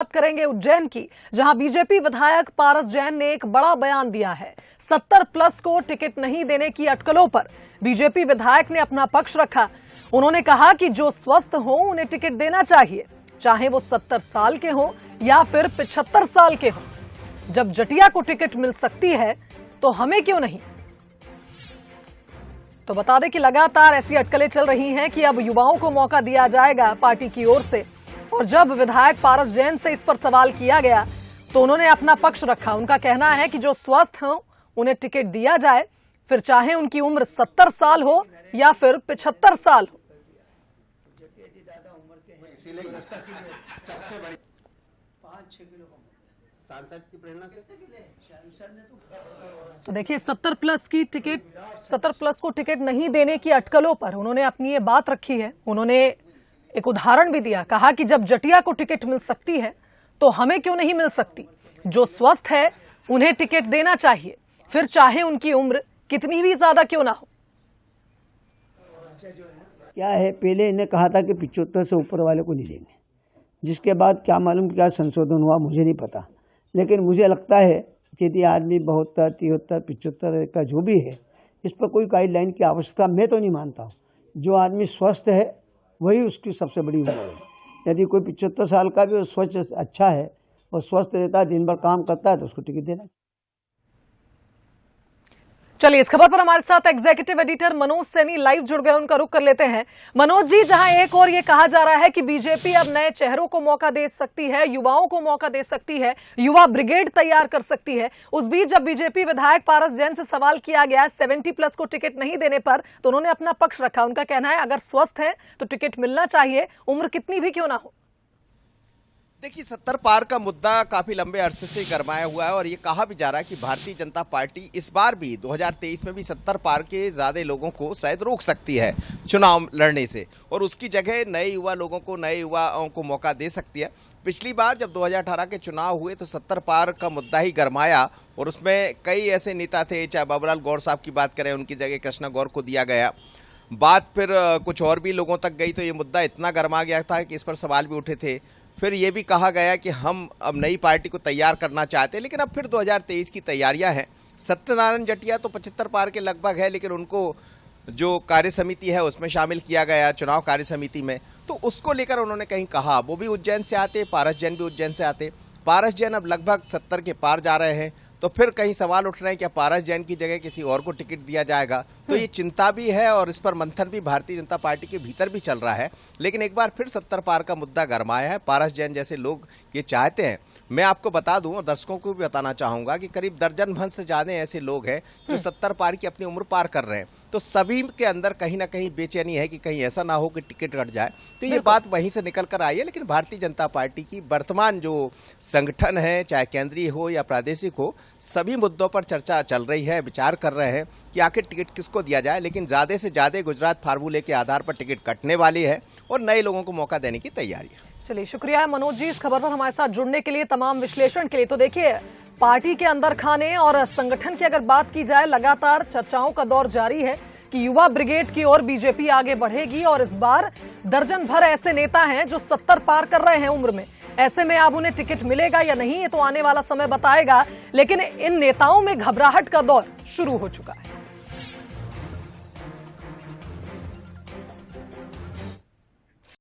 बात करेंगे उज्जैन की, जहां बीजेपी विधायक पारस जैन ने एक बड़ा बयान दिया है। 70+ को टिकट नहीं देने की अटकलों पर बीजेपी विधायक ने अपना पक्ष रखा। उन्होंने कहा कि जो स्वस्थ हो उन्हें टिकट देना चाहिए, चाहे वो 70 साल के हो या फिर 75 साल के हो। जब जटिया को टिकट मिल सकती है तो हमें क्यों नहीं। तो बता दें कि लगातार ऐसी अटकलें चल रही हैं कि अब युवाओं को मौका दिया जाएगा पार्टी की ओर से। और जब विधायक पारस जैन से इस पर सवाल किया गया तो उन्होंने अपना पक्ष रखा। उनका कहना है कि जो स्वस्थ हो उन्हें टिकट दिया जाए, फिर चाहे उनकी उम्र 70 साल हो या फिर 75 साल हो। तो देखिए 70+ को टिकट नहीं देने की अटकलों पर उन्होंने अपनी ये बात रखी है। उन्होंने एक उदाहरण भी दिया, कहा कि जब जटिया को टिकट मिल सकती है तो हमें क्यों नहीं मिल सकती। जो स्वस्थ है उन्हें टिकट देना चाहिए, फिर चाहे उनकी उम्र कितनी भी ज्यादा क्यों ना हो। क्या है, पहले इन्हें कहा था कि 75 से ऊपर वाले को नहीं देंगे, जिसके बाद क्या मालूम क्या संशोधन हुआ मुझे नहीं पता। लेकिन मुझे लगता है कि यदि आदमी 72, 73, 75 का जो भी है, इस पर कोई गाइडलाइन की आवश्यकता मैं तो नहीं मानता हूँ। जो आदमी स्वस्थ है वही उसकी सबसे बड़ी उम्र है। यदि कोई 75 साल का भी और स्वस्थ अच्छा है और स्वस्थ रहता है, दिन भर काम करता है, तो उसको टिकट देना। चलिए, इस खबर पर हमारे साथ executive editor Manoj Saini live जुड़ गए, उनका रुख कर लेते हैं। मनोज जी, जहां एक और ये कहा जा रहा है कि बीजेपी अब नए चेहरों को मौका दे सकती है, युवाओं को मौका दे सकती है, युवा ब्रिगेड तैयार कर सकती है, उस बीच जब बीजेपी विधायक पारस जैन से सवाल किया गया 70+ को टिकट नहीं देने पर, तो उन्होंने अपना पक्ष रखा। उनका कहना है अगर स्वस्थ है तो टिकट मिलना चाहिए, उम्र कितनी भी क्यों ना हो। देखिए, 70 पार का मुद्दा काफी लंबे अरसे से गरमाया हुआ है और ये कहा भी जा रहा है कि भारतीय जनता पार्टी इस बार भी 2023 में भी 70 पार के ज्यादा लोगों को शायद रोक सकती है चुनाव लड़ने से, और उसकी जगह नए युवाओं को मौका दे सकती है। पिछली बार जब 2018 के चुनाव हुए तो 70 पार का मुद्दा ही गरमाया और उसमें कई ऐसे नेता थे, चाहे बाबूलाल गौर साहब की बात करें, उनकी जगह कृष्णा गौर को दिया गया। बात फिर कुछ और भी लोगों तक गई तो ये मुद्दा इतना गरमा गया था कि इस पर सवाल भी उठे थे। फिर ये भी कहा गया कि हम अब नई पार्टी को तैयार करना चाहते हैं, लेकिन अब फिर 2023 की तैयारियां हैं। सत्यनारायण जटिया तो 75 पार के लगभग है, लेकिन उनको जो कार्य समिति है उसमें शामिल किया गया, चुनाव कार्य समिति में, तो उसको लेकर उन्होंने कहीं कहा। वो भी उज्जैन से आते, पारस जैन भी उज्जैन से आते। पारस जैन अब लगभग 70 के पार जा रहे हैं, तो फिर कहीं सवाल उठ रहे हैं क्या पारस जैन की जगह किसी और को टिकट दिया जाएगा। तो ये चिंता भी है और इस पर मंथन भी भारतीय जनता पार्टी के भीतर भी चल रहा है। लेकिन एक बार फिर 70 पार का मुद्दा गरमाया है। पारस जैन जैसे लोग ये चाहते हैं। मैं आपको बता दूं और दर्शकों को भी बताना चाहूंगा कि करीब दर्जन भर से ज्यादा ऐसे लोग हैं जो 70 पार की अपनी उम्र पार कर रहे हैं। तो सभी के अंदर कहीं ना कहीं बेचैनी है कि कहीं ऐसा ना हो कि टिकट कट जाए। तो ये बात वहीं से निकल कर आई है। लेकिन भारतीय जनता पार्टी की वर्तमान जो संगठन है, चाहे केंद्रीय हो या प्रादेशिक हो, सभी मुद्दों पर चर्चा चल रही है, विचार कर रहे हैं कि आखिर टिकट किसको दिया जाए। लेकिन ज्यादा से ज्यादा गुजरात फार्मूले के आधार पर टिकट कटने वाली है और नए लोगों को मौका देने की तैयारी है। चलिए, शुक्रिया है मनोज जी इस खबर पर हमारे साथ जुड़ने के लिए, तमाम विश्लेषण के लिए। तो देखिए, पार्टी के अंदर खाने और संगठन की अगर बात की जाए, लगातार चर्चाओं का दौर जारी है कि युवा ब्रिगेड की ओर बीजेपी आगे बढ़ेगी और इस बार दर्जन भर ऐसे नेता हैं जो 70 पार कर रहे हैं उम्र में। ऐसे में अब उन्हें टिकट मिलेगा या नहीं, ये तो आने वाला समय बताएगा। लेकिन इन नेताओं में घबराहट का दौर शुरू हो चुका है।